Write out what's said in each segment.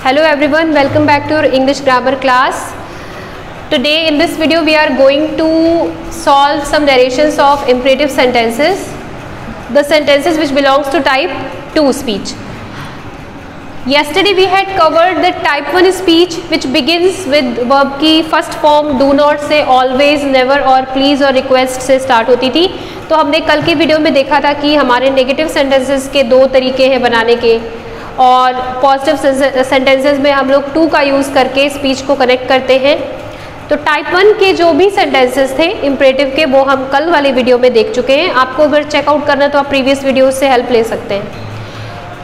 Hello everyone, welcome back to our English grammar class. Today in this video we are going to solve some narrations of imperative sentences, the sentences which belongs to type 2 speech. Yesterday we had covered the type 1 speech which begins with verb की first form do not से, always, never और please और request से start होती थी. तो हमने कल की वीडियो में देखा था कि हमारे नेगेटिव सेंटेंसेस के दो तरीके हैं बनाने के, और पॉजिटिव सेंटेंसेस में हम लोग टू का यूज़ करके स्पीच को कनेक्ट करते हैं. तो टाइप 1 के जो भी सेंटेंसेस थे इम्परेटिव के वो हम कल वाली वीडियो में देख चुके हैं. आपको अगर चेकआउट करना है तो आप प्रीवियस वीडियो से हेल्प ले सकते हैं.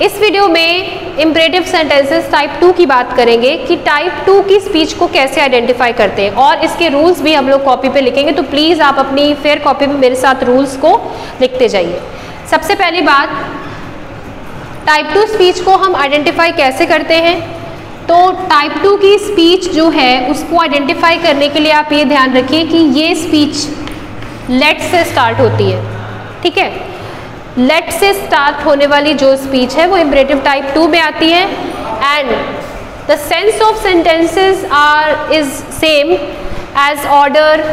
इस वीडियो में इम्परेटिव सेंटेंसेस टाइप 2 की बात करेंगे कि टाइप 2 की स्पीच को कैसे आइडेंटिफाई करते हैं, और इसके रूल्स भी हम लोग कॉपी पे लिखेंगे. तो प्लीज़ आप अपनी फेयर कॉपी में मेरे साथ रूल्स को लिखते जाइए. सबसे पहली बात, टाइप 2 स्पीच को हम आइडेंटिफाई कैसे करते हैं. तो टाइप 2 की स्पीच जो है उसको आइडेंटिफाई करने के लिए आप ये ध्यान रखिए कि ये स्पीच लेट से स्टार्ट होती है. ठीक है, लेट से स्टार्ट होने वाली जो स्पीच है वो इम्परेटिव टाइप 2 में आती है. And the sense of sentences is same as order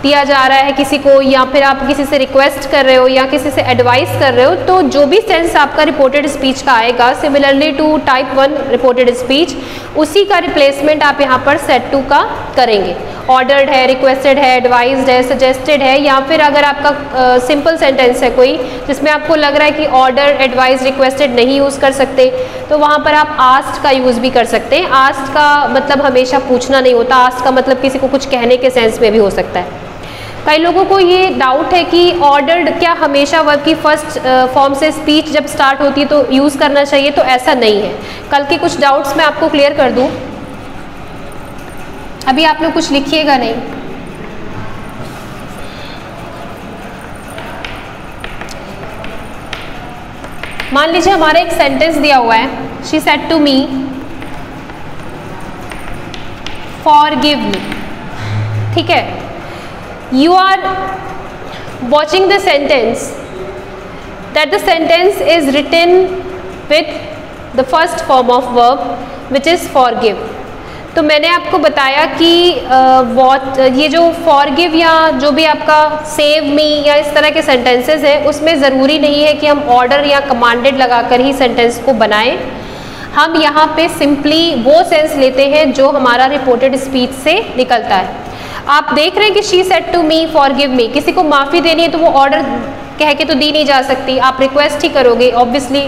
दिया जा रहा है किसी को, या फिर आप किसी से रिक्वेस्ट कर रहे हो या किसी से एडवाइस कर रहे हो, तो जो भी सेंस आपका रिपोर्टेड स्पीच का आएगा similarly to type 1 reported speech, उसी का रिप्लेसमेंट आप यहाँ पर सेट 2 का करेंगे. ऑर्डर्ड है, रिक्वेस्टेड है, एडवाइज्ड है, सजेस्टेड है, या फिर अगर आपका सिंपल सेंटेंस है कोई जिसमें आपको लग रहा है कि ऑर्डर, एडवाइज, रिक्वेस्टेड नहीं यूज़ कर सकते, तो वहाँ पर आप आस्क्ड का यूज़ भी कर सकते हैं. आस्क्ड का मतलब हमेशा पूछना नहीं होता, आस्क्ड का मतलब किसी को कुछ कहने के सेंस में भी हो सकता है. कई लोगों को ये डाउट है कि ऑर्डर्ड क्या हमेशा वर्ब की फर्स्ट फॉर्म से स्पीच जब स्टार्ट होती है तो यूज़ करना चाहिए, तो ऐसा नहीं है. कल के कुछ डाउट्स मैं आपको क्लियर कर दूं. अभी आप लोग कुछ लिखिएगा नहीं. मान लीजिए हमारा एक सेंटेंस दिया हुआ है, she said to me forgive me. ठीक है, you are watching the sentence, that the sentence is written with the first form of verb which is forgive. तो मैंने आपको बताया कि ये जो forgive या जो भी आपका save me या इस तरह के sentences हैं उसमें ज़रूरी नहीं है कि हम order या commanded लगाकर ही sentence को बनाएं. हम यहाँ पे simply वो sense लेते हैं जो हमारा reported speech से निकलता है. आप देख रहे हैं कि she said to me forgive me, किसी को माफ़ी देनी है तो वो ऑर्डर कह के तो दी नहीं जा सकती, आप रिक्वेस्ट ही करोगे ऑब्वियसली.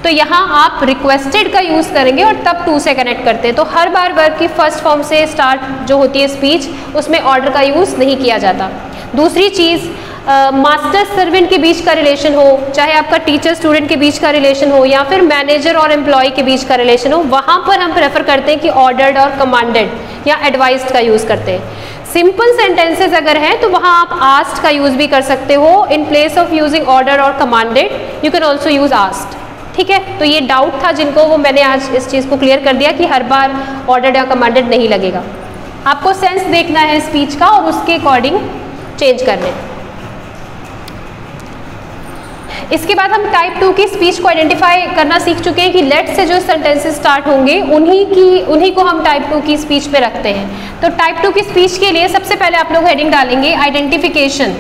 तो यहाँ आप रिक्वेस्टेड का यूज़ करेंगे और तब टू से कनेक्ट करते हैं. तो हर बार वर्ब की फर्स्ट फॉर्म से स्टार्ट जो होती है स्पीच उसमें ऑर्डर का यूज़ नहीं किया जाता. दूसरी चीज़, मास्टर सर्वेंट के बीच का रिलेशन हो, चाहे आपका टीचर स्टूडेंट के बीच का रिलेशन हो या फिर मैनेजर और एम्प्लॉय के बीच का रिलेशन हो, वहाँ पर हम प्रेफर करते हैं कि ऑर्डर्ड और कमांडेड या एडवाइज्ड का यूज़ करते हैं. सिंपल सेंटेंसेस अगर हैं तो वहाँ आप आस्क्ड का यूज़ भी कर सकते हो. In place of using order और commanded you can also use asked. ठीक है, तो ये डाउट था जिनको, वो मैंने आज इस चीज़ को क्लियर कर दिया कि हर बार ऑर्डर्ड या कमांडेड नहीं लगेगा. आपको सेंस देखना है स्पीच का और उसके अकॉर्डिंग चेंज करने. इसके बाद हम टाइप 2 की स्पीच को आइडेंटिफाई करना सीख चुके हैं कि लेट से जो सेंटेंसेस स्टार्ट होंगे उन्हीं को हम टाइप 2 की स्पीच पे रखते हैं. तो टाइप 2 की स्पीच के लिए सबसे पहले आप लोग हेडिंग डालेंगे identification.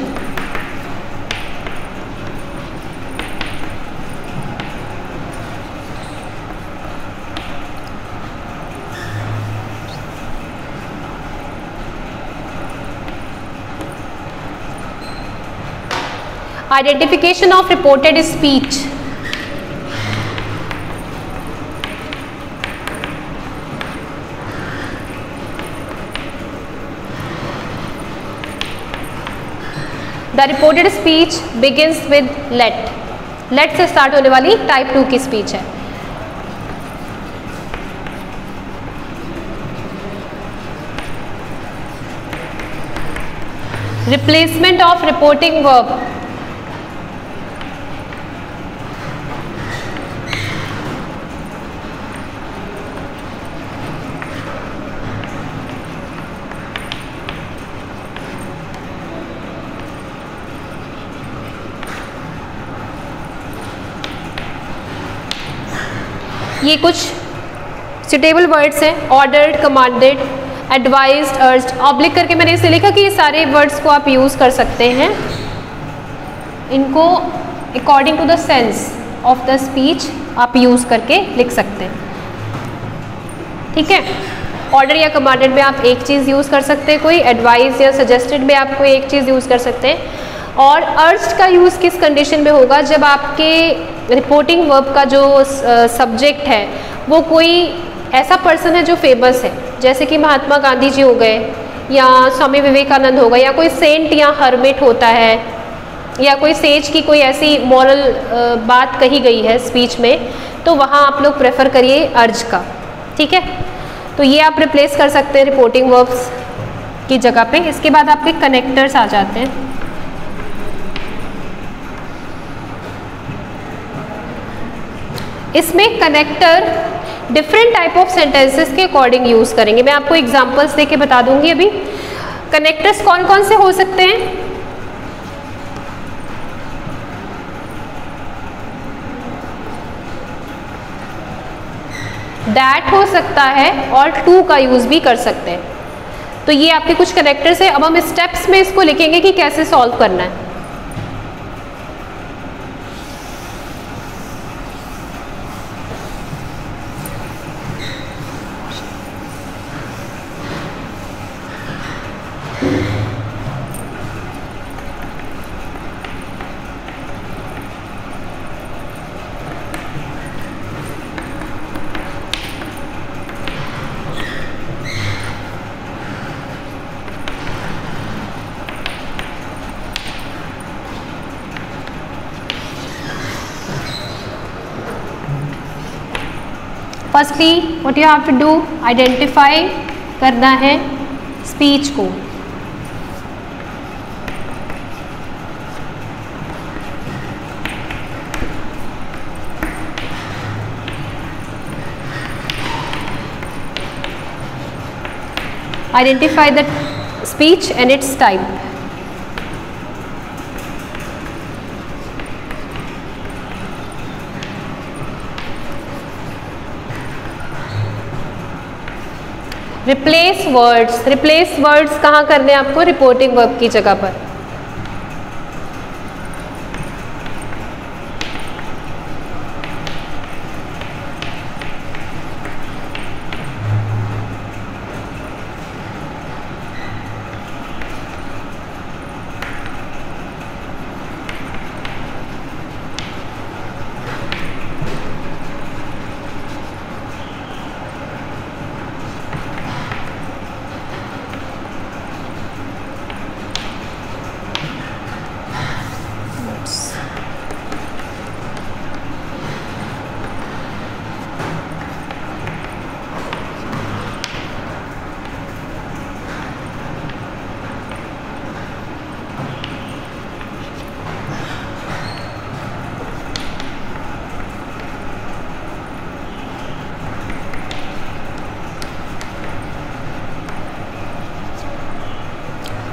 Identification of reported speech. The reported speech begins with let. Let से स्टार्ट होने वाली टाइप 2 की स्पीच है. Replacement of reporting verb. ये कुछ सुटेबल वर्ड्स हैं ordered, commanded, advised, urged. Oblique करके मैंने इसे लिखा कि ये सारे वर्ड्स को आप यूज़ कर सकते हैं, इनको according to the sense of the speech आप यूज़ करके लिख सकते हैं। ठीक है, ऑर्डर या कमांडेड में आप एक चीज़ यूज़ कर सकते हैं, कोई एडवाइस या सजेस्टेड में आप कोई एक चीज़ यूज़ कर सकते हैं। और अर्ज्ड का यूज़ किस कंडीशन में होगा, जब आपके रिपोर्टिंग वर्ब का जो सब्जेक्ट है वो कोई ऐसा पर्सन है जो फेमस है, जैसे कि महात्मा गांधी जी हो गए या स्वामी विवेकानंद हो गए, या कोई सेंट या हर्मिट होता है, या कोई सेज की कोई ऐसी मॉरल बात कही गई है स्पीच में, तो वहाँ आप लोग प्रेफर करिए अर्ज का। ठीक है, तो ये आप रिप्लेस कर सकते हैं रिपोर्टिंग वर्ब्स की जगह पे। इसके बाद आपके कनेक्टर्स आ जाते हैं। इसमें connector different type of sentences के अकॉर्डिंग यूज़ करेंगे। मैं आपको एग्जांपल्स देके बता दूंगी अभी। कनेक्टर्स कौन कौन से हो सकते हैं? दैट हो सकता है और टू का यूज़ भी कर सकते हैं। तो ये आपके कुछ कनेक्टर्स है। अब हम स्टेप्स में इसको लिखेंगे कि कैसे सॉल्व करना है। Firstly what you have to do, identify करना है स्पीच को। Identify the speech and its type. Replace words. Replace words कहाँ करने हैं आपको? रिपोर्टिंग वर्ब की जगह पर।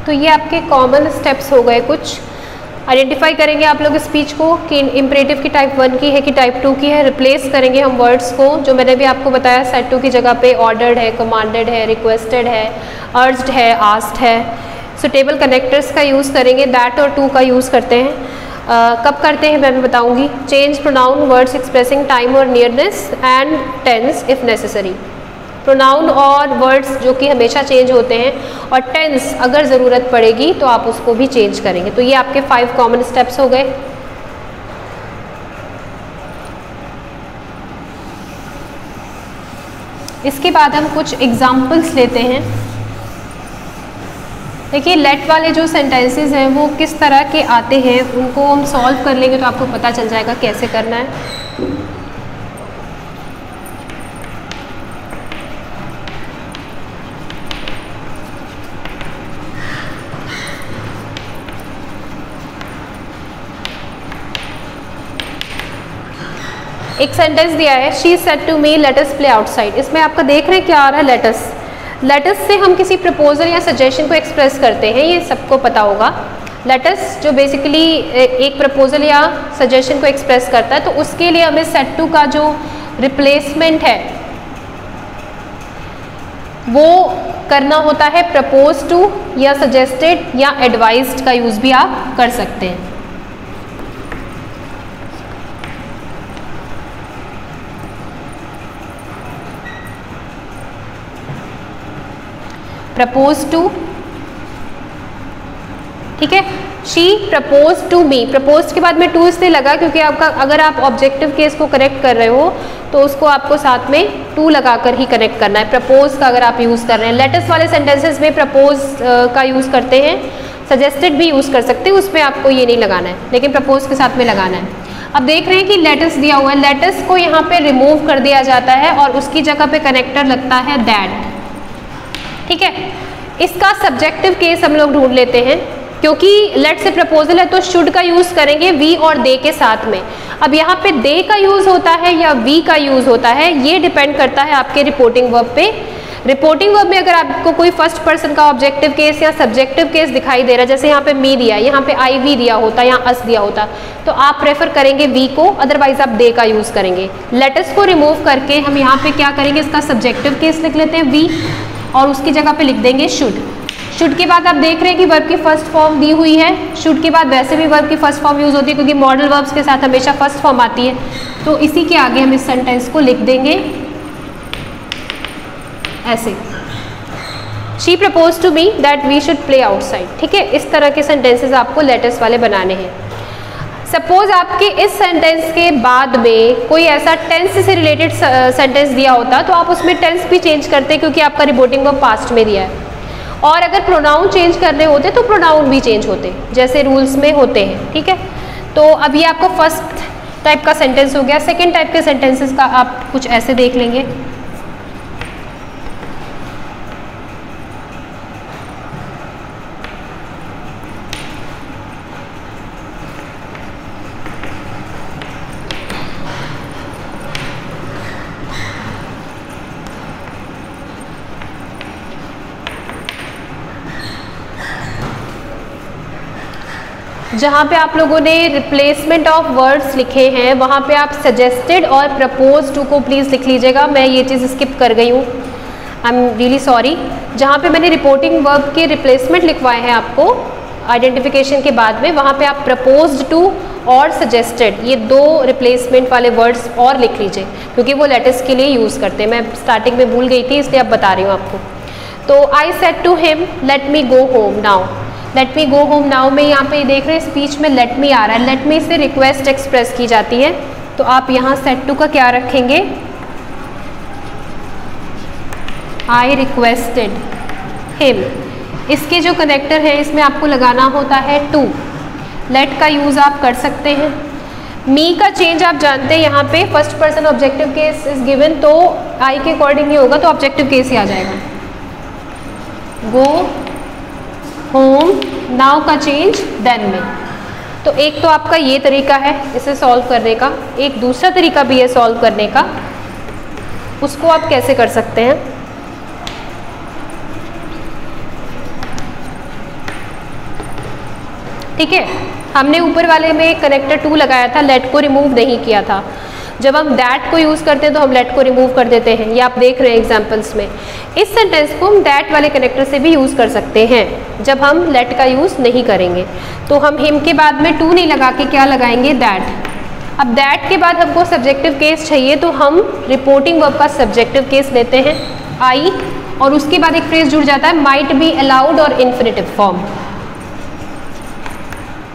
तो ये आपके कॉमन स्टेप्स हो गए कुछ। आइडेंटिफाई करेंगे आप लोग स्पीच को कि इम्परेटिव की टाइप 1 की है कि टाइप 2 की है। रिप्लेस करेंगे हम वर्ड्स को, जो मैंने भी आपको बताया सेट टू की जगह पे ऑर्डर्ड है, कमांडेड है, रिक्वेस्टेड है, अर्ज्ड है, आस्क्ड है। सुटेबल कनेक्टर्स का यूज़ करेंगे, दैट और टू का यूज़ करते हैं। कब करते हैं मैं भी बताऊंगी। Change pronoun words expressing time और nearness and tense if necessary. Pronoun और वर्ड्स जो कि हमेशा चेंज होते हैं, और टेंस अगर ज़रूरत पड़ेगी तो आप उसको भी चेंज करेंगे। तो ये आपके 5 कॉमन स्टेप्स हो गए। इसके बाद हम कुछ एग्जाम्पल्स लेते हैं। देखिए लेट वाले जो सेंटेंसेस हैं वो किस तरह के आते हैं, उनको हम सॉल्व कर लेंगे तो आपको पता चल जाएगा कैसे करना है। एक सेंटेंस दिया है, she said to me let us play outside. इसमें आपका देख रहे हैं क्या आ रहा है, लेटस। लेटस से हम किसी प्रपोजल या सजेशन को एक्सप्रेस करते हैं, ये सबको पता होगा। लेटस जो बेसिकली एक प्रपोजल या सजेशन को एक्सप्रेस करता है, तो उसके लिए हमें सेड टू का जो रिप्लेसमेंट है वो करना होता है प्रपोज टू या सजेस्टेड या एडवाइज्ड का यूज भी आप कर सकते हैं। प्रपोज टू, ठीक है, she propose to me. Propose के बाद में टू इसलिए लगा क्योंकि आपका अगर आप ऑब्जेक्टिव केस को करेक्ट कर रहे हो तो उसको आपको साथ में टू लगाकर ही कनेक्ट करना है। प्रपोज का अगर आप यूज़ कर रहे हैं, लेटेस्ट वाले सेंटेंसेस में प्रपोज का यूज़ करते हैं, सजेस्टेड भी यूज़ कर सकते हैं, उसमें आपको ये नहीं लगाना है, लेकिन प्रपोज के साथ में लगाना है। अब देख रहे हैं कि लेटेस्ट दिया हुआ है, लेटेस्ट को यहाँ पे रिमूव कर दिया जाता है और उसकी जगह पे कनेक्टर लगता है दैट, ठीक है। इसका सब्जेक्टिव केस हम लोग ढूंढ लेते हैं, क्योंकि लेट से प्रपोजल है तो शुड का यूज़ करेंगे वी और दे के साथ में। अब यहाँ पे दे का यूज़ होता है या वी का यूज़ होता है, ये डिपेंड करता है आपके रिपोर्टिंग वर्ब पे। रिपोर्टिंग वर्ब में अगर आपको कोई फर्स्ट पर्सन का ऑब्जेक्टिव केस या सब्जेक्टिव केस दिखाई दे रहा है, जैसे यहाँ पे मी दिया है, यहाँ पे आई वी दिया होता, यहाँ अस दिया होता, तो आप प्रेफर करेंगे वी को, अदरवाइज आप दे का यूज़ करेंगे। लेटेस्ट को रिमूव करके हम यहाँ पे क्या करेंगे, इसका सब्जेक्टिव केस लिख लेते हैं वी और उसकी जगह पे लिख देंगे शुड। शुड के बाद आप देख रहे हैं कि वर्ब की फर्स्ट फॉर्म दी हुई है। शुड के बाद वैसे भी वर्ब की फर्स्ट फॉर्म यूज होती है क्योंकि मॉडल वर्ब्स के साथ हमेशा फर्स्ट फॉर्म आती है, तो इसी के आगे हम इस सेंटेंस को लिख देंगे ऐसे, she propose to me that we should play outside, ठीक है। इस तरह के सेंटेंसेस आपको लेटेस्ट वाले बनाने हैं। सपोज आपके इस सेंटेंस के बाद में कोई ऐसा टेंस से रिलेटेड सेंटेंस दिया होता तो आप उसमें टेंस भी चेंज करते क्योंकि आपका रिपोर्टिंग वर्ब पास्ट में दिया है, और अगर प्रोनाउन चेंज करने होते तो प्रोनाउन भी चेंज होते जैसे रूल्स में होते हैं, ठीक है। तो अब ये आपका फर्स्ट टाइप का सेंटेंस हो गया। सेकंड टाइप के सेंटेंसेस का आप कुछ ऐसे देख लेंगे। जहाँ पे आप लोगों ने रिप्लेसमेंट ऑफ वर्ड्स लिखे हैं वहाँ पे आप सजेस्टेड और प्रपोज टू को प्लीज़ लिख लीजिएगा। मैं ये चीज़ स्किप कर गई हूँ, आई एम रियली सॉरी। जहाँ पे मैंने रिपोर्टिंग वर्ब के रिप्लेसमेंट लिखवाए हैं आपको आइडेंटिफिकेशन के बाद में, वहाँ पे आप प्रपोज्ड टू और सजेस्टेड ये दो रिप्लेसमेंट वाले वर्ड्स और लिख लीजिए क्योंकि वो लेटेस्ट के लिए यूज़ करते हैं। मैं स्टार्टिंग में भूल गई थी इसलिए अब बता रही हूँ आपको। तो I said to him let me go home now. Let me go home now में यहाँ पे देख रहे हैं स्पीच में लेट मी आ रहा है, लेट मी से रिक्वेस्ट एक्सप्रेस की जाती है, तो आप यहाँ सेड टू का क्या रखेंगे, आई रिक्वेस्टेड हिम। इसके जो कनेक्टर है इसमें आपको लगाना होता है टू। लेट का यूज़ आप कर सकते हैं। मी का चेंज आप जानते हैं, यहाँ पे first person objective case is given तो आई के अकॉर्डिंग ही होगा, तो ऑब्जेक्टिव केस ही आ जाएगा। गो होम, नाउ का चेंज देन में। तो एक तो आपका ये तरीका है इसे सॉल्व करने का, एक दूसरा तरीका भी है सॉल्व करने का। उसको आप कैसे कर सकते हैं, ठीक है। हमने ऊपर वाले में कनेक्टर टू लगाया था, लेट को रिमूव नहीं किया था। जब हम दैट को यूज़ करते हैं तो हम लेट को रिमूव कर देते हैं, ये आप देख रहे हैं एग्जाम्पल्स में। इस सेंटेंस को हम दैट वाले कनेक्टर से भी यूज़ कर सकते हैं जब हम लेट का यूज़ नहीं करेंगे। तो हम हिम के बाद में टू नहीं लगा के क्या लगाएंगे, दैट। अब दैट के बाद हमको सब्जेक्टिव केस चाहिए तो हम रिपोर्टिंग वर्ब का सब्जेक्टिव केस लेते हैं आई, और उसके बाद एक फ्रेज जुड़ जाता है माइट बी अलाउड और infinitive form.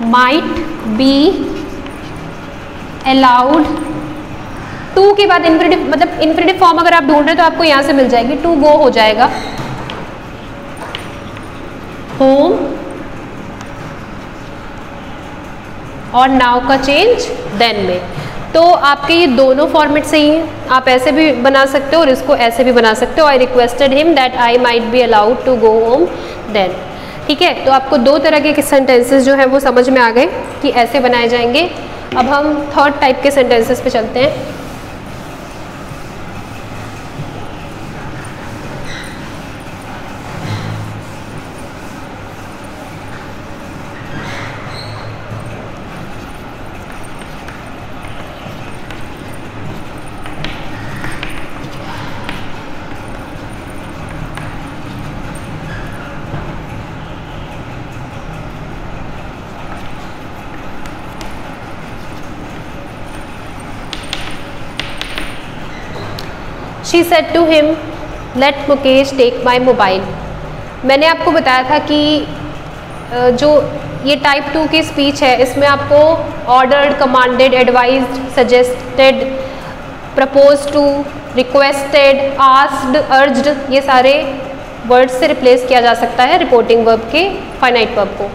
Might be allowed, to के बाद इन्फिनिटिव, मतलब इन्फिनिटिव फॉर्म अगर आप ढूंढ रहे हैं तो आपको यहाँ से मिल जाएगी, टू गो हो जाएगा, होम और नाउ का चेंज देन में। तो आपके ये दोनों फॉर्मेट सही हैं, आप ऐसे भी बना सकते हो और इसको ऐसे भी बना सकते हो। I requested him that I might be allowed to go home then, ठीक है। तो आपको दो तरह के सेंटेंसेस जो है वो समझ में आ गए कि ऐसे बनाए जाएंगे। अब हम थर्ड टाइप के सेंटेंसेस पे चलते हैं। She said to him let Mukesh take my mobile. मैंने आपको बताया था कि जो ये टाइप 2 की स्पीच है इसमें आपको ordered, commanded, advised, suggested, propose to, requested, asked, urged ये सारे वर्ड्स से रिप्लेस किया जा सकता है रिपोर्टिंग वर्ब के फाइनाइट वर्ब को।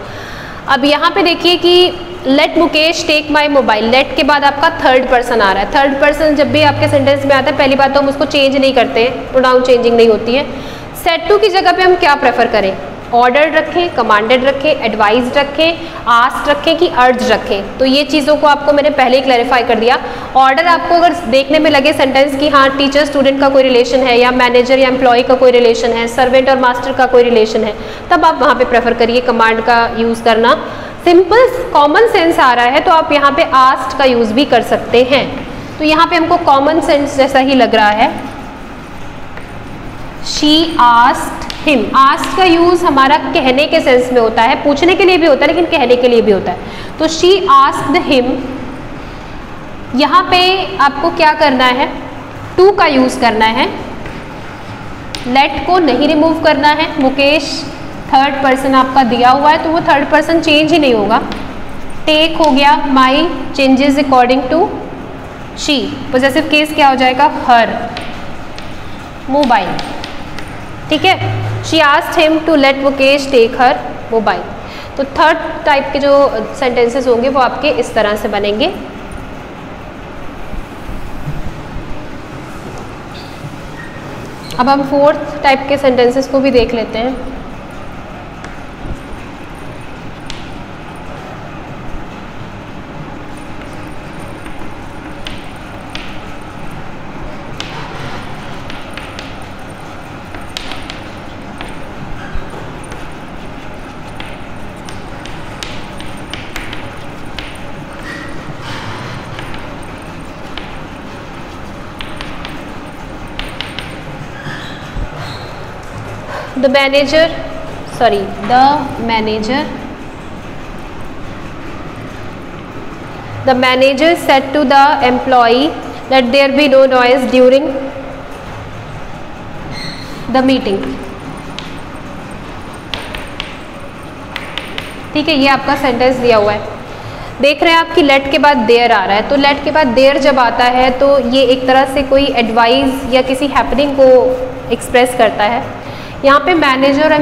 अब यहाँ पे देखिए कि let Mukesh take my mobile, let के बाद आपका थर्ड पर्सन आ रहा है। थर्ड पर्सन जब भी आपके सेंटेंस में आता है पहली बात तो हम उसको चेंज नहीं करते, प्रोनाउन चेंजिंग नहीं होती है। सेड टू की जगह पे हम क्या प्रेफर करें? ऑर्डर्ड रखें, कमांडेड रखें, एडवाइज्ड रखें, आस्क्ड रखें कि अर्ज रखें? तो ये चीज़ों को आपको मैंने पहले ही क्लैरिफाई कर दिया। ऑर्डर आपको अगर देखने में लगे सेंटेंस कि हाँ टीचर स्टूडेंट का कोई रिलेशन है, या मैनेजर या एम्प्लॉय का कोई रिलेशन है, सर्वेंट और मास्टर का कोई रिलेशन है, तब आप वहाँ पे प्रेफर करिए कमांड का यूज़ करना। सिंपल कॉमन सेंस आ रहा है तो आप यहाँ पे आस्क्ड का यूज़ भी कर सकते हैं। तो यहाँ पे हमको कॉमन सेंस जैसा ही लग रहा है। शी आस्क्ड हिम, आस्क्ड का यूज़ हमारा कहने के सेंस में होता है, पूछने के लिए भी होता है लेकिन कहने के लिए भी होता है। तो शी आस्क्ड हिम, यहाँ पे आपको क्या करना है? टू का यूज़ करना है, लेट को नहीं रिमूव करना है। मुकेश थर्ड पर्सन आपका दिया हुआ है तो वो थर्ड पर्सन चेंज ही नहीं होगा। टेक हो गया, my changes according to she, possessive case क्या हो जाएगा? Her mobile. ठीक है, she asked him to let Mukesh take her mobile. तो थर्ड टाइप के जो सेंटेंसेस होंगे वो आपके इस तरह से बनेंगे। अब हम फोर्थ टाइप के सेंटेंसेस को भी देख लेते हैं। The manager said to the employee that there be no noise during the meeting। ठीक है, ये आपका सेंटेंस दिया हुआ है। देख रहे हैं आप कि लेट के बाद देयर आ रहा है, तो लेट के बाद देयर जब आता है तो ये एक तरह से कोई एडवाइस या किसी हैपनिंग को एक्सप्रेस करता है। यहाँ पे मैनेजर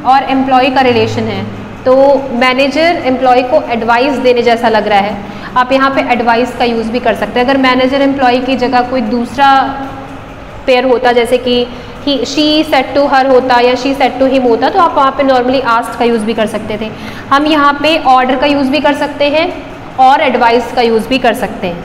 और एम्प्लॉय का रिलेशन है, तो मैनेजर एम्प्लॉय को एडवाइस देने जैसा लग रहा है। आप यहाँ पे एडवाइस का यूज़ भी कर सकते हैं। अगर मैनेजर एम्प्लॉय की जगह कोई दूसरा पेयर होता, जैसे कि शी सेड टू हर होता या शी सेड टू हिम होता, तो आप वहाँ पे नॉर्मली आस्क्ड का यूज़ भी कर सकते थे। हम यहाँ पे ऑर्डर का यूज़ भी कर सकते हैं और एडवाइस का यूज़ भी कर सकते हैं।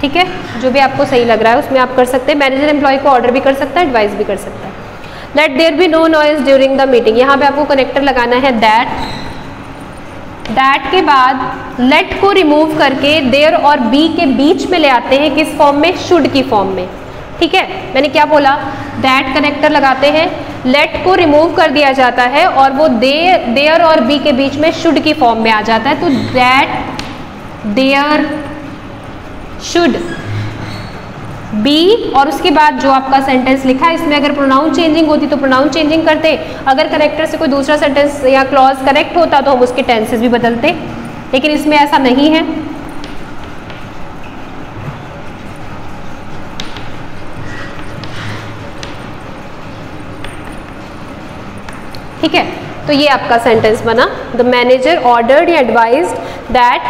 ठीक है, जो भी आपको सही लग रहा है उसमें आप कर सकते हैं। मैनेजर एम्प्लॉय को ऑर्डर भी कर सकता है, एडवाइस भी कर सकता है। Let there be no noise during the meeting, यहाँ पे आपको कनेक्टर लगाना है दैट के बाद लेट को रिमूव करके देयर और बी के बीच में ले आते हैं। किस फॉर्म में? शुड की फॉर्म में। ठीक है, मैंने क्या बोला? दैट कनेक्टर लगाते हैं, लेट को रिमूव कर दिया जाता है और वो देयर और बी के बीच में शुड की फॉर्म में आ जाता है। तो दैट देयर शुड बी, और उसके बाद जो आपका सेंटेंस लिखा है इसमें अगर प्रोनाउन चेंजिंग होती तो प्रोनाउन चेंजिंग करते, अगर कनेक्टर से कोई दूसरा सेंटेंस या क्लॉज कनेक्ट होता तो हम उसके टेंसेस भी बदलते, लेकिन इसमें ऐसा नहीं है। ठीक है, तो ये आपका सेंटेंस बना। द मैनेजर ऑर्डर्ड या एडवाइज्ड दैट,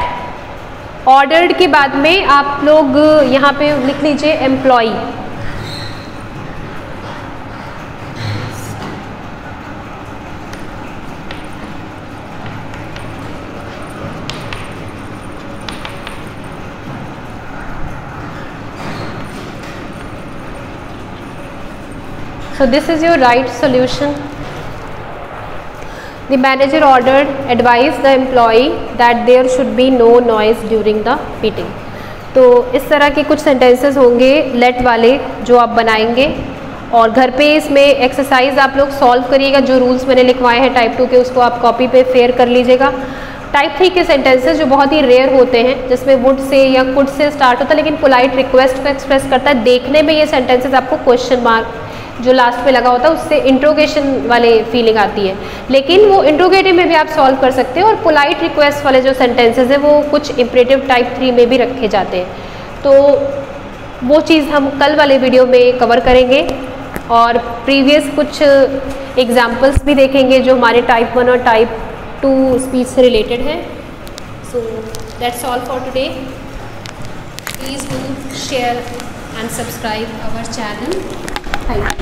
ऑर्डर्ड के बाद में आप लोग यहाँ पे लिख लीजिए employ. So this is your right solution. The manager ordered, advised the employee that there should be no noise during the meeting. तो इस तरह के कुछ सेंटेंसेस होंगे लेट वाले जो आप बनाएंगे और घर पे इसमें एक्सरसाइज आप लोग सॉल्व करिएगा, जो रूल्स मैंने लिखवाए हैं टाइप 2 के उसको आप कॉपी पे फेयर कर लीजिएगा। टाइप 3 के सेंटेंसेस जो बहुत ही रेयर होते हैं, जिसमें वुड से या कुड से स्टार्ट होता है लेकिन पोलाइट रिक्वेस्ट को एक्सप्रेस करता है, देखने में ये सेंटेंसेस आपको क्वेश्चन मार्क जो लास्ट में लगा होता है उससे इंट्रोगेशन वाले फीलिंग आती है, लेकिन वो इंट्रोगेटिव में भी आप सॉल्व कर सकते हैं। और पोलाइट रिक्वेस्ट वाले जो सेंटेंसेस हैं वो कुछ इंपरेटिव टाइप 3 में भी रखे जाते हैं। तो वो चीज़ हम कल वाले वीडियो में कवर करेंगे और प्रीवियस कुछ एग्जाम्पल्स भी देखेंगे जो हमारे टाइप 1 और टाइप 2 स्पीच से रिलेटेड है। So that's all for today. Please do share and subscribe our channel. Thank you.